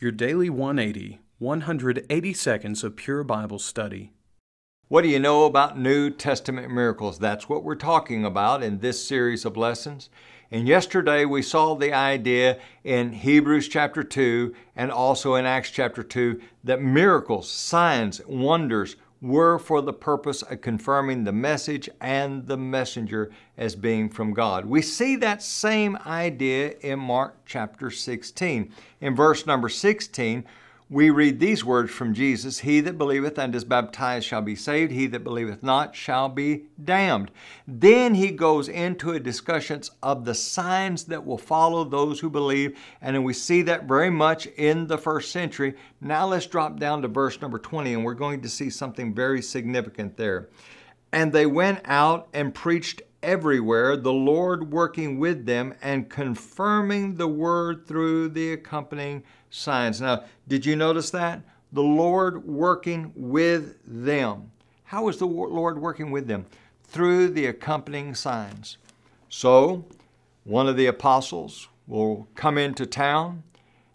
Your Daily 180, 180 seconds of pure Bible study. What do you know about New Testament miracles? That's what we're talking about in this series of lessons. And yesterday we saw the idea in Hebrews chapter 2 and also in Acts chapter 2 that miracles, signs, wonders were for the purpose of confirming the message and the messenger as being from God. We see that same idea in Mark chapter 16. In verse number 16, we read these words from Jesus, "He that believeth and is baptized shall be saved. He that believeth not shall be damned." Then he goes into a discussion of the signs that will follow those who believe. And we see that very much in the first century. Now let's drop down to verse number 20, and we're going to see something very significant there. "And they went out and preached everywhere, the Lord working with them and confirming the word through the accompanying signs." Now, did you notice that? The Lord working with them. How is the Lord working with them? Through the accompanying signs. So, one of the apostles will come into town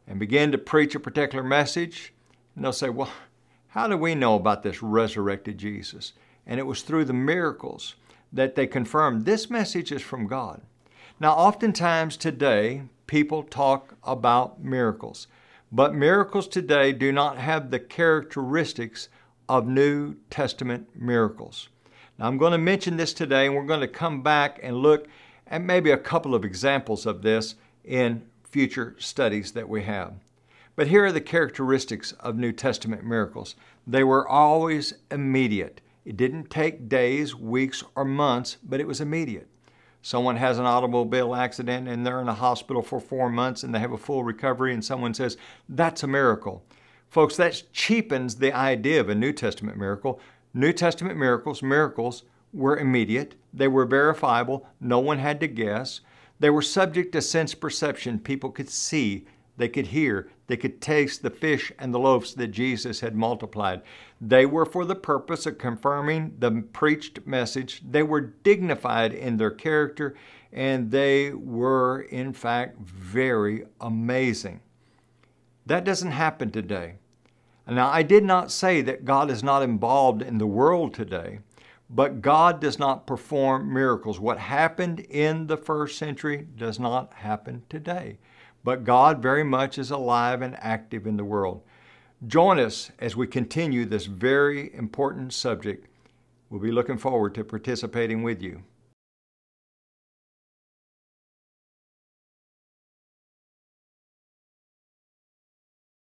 and begin to preach a particular message. And they'll say, "Well, how do we know about this resurrected Jesus?" And it was through the miracles that they confirmed this message is from God. Now, oftentimes today, people talk about miracles, but miracles today do not have the characteristics of New Testament miracles. Now, I'm going to mention this today, and we're going to come back and look at maybe a couple of examples of this in future studies that we have. But here are the characteristics of New Testament miracles. They were always immediate. It didn't take days, weeks, or months, but it was immediate. Someone has an automobile accident and they're in a hospital for 4 months and they have a full recovery, and someone says, "That's a miracle." Folks, that cheapens the idea of a New Testament miracle. New Testament miracles were immediate. They were verifiable. No one had to guess. They were subject to sense perception. People could see, they could hear, they could taste the fish and the loaves that Jesus had multiplied. They were for the purpose of confirming the preached message. They were dignified in their character, and they were, in fact, very amazing. That doesn't happen today. Now, I did not say that God is not involved in the world today, but God does not perform miracles. What happened in the first century does not happen today. But God very much is alive and active in the world. Join us as we continue this very important subject. We'll be looking forward to participating with you.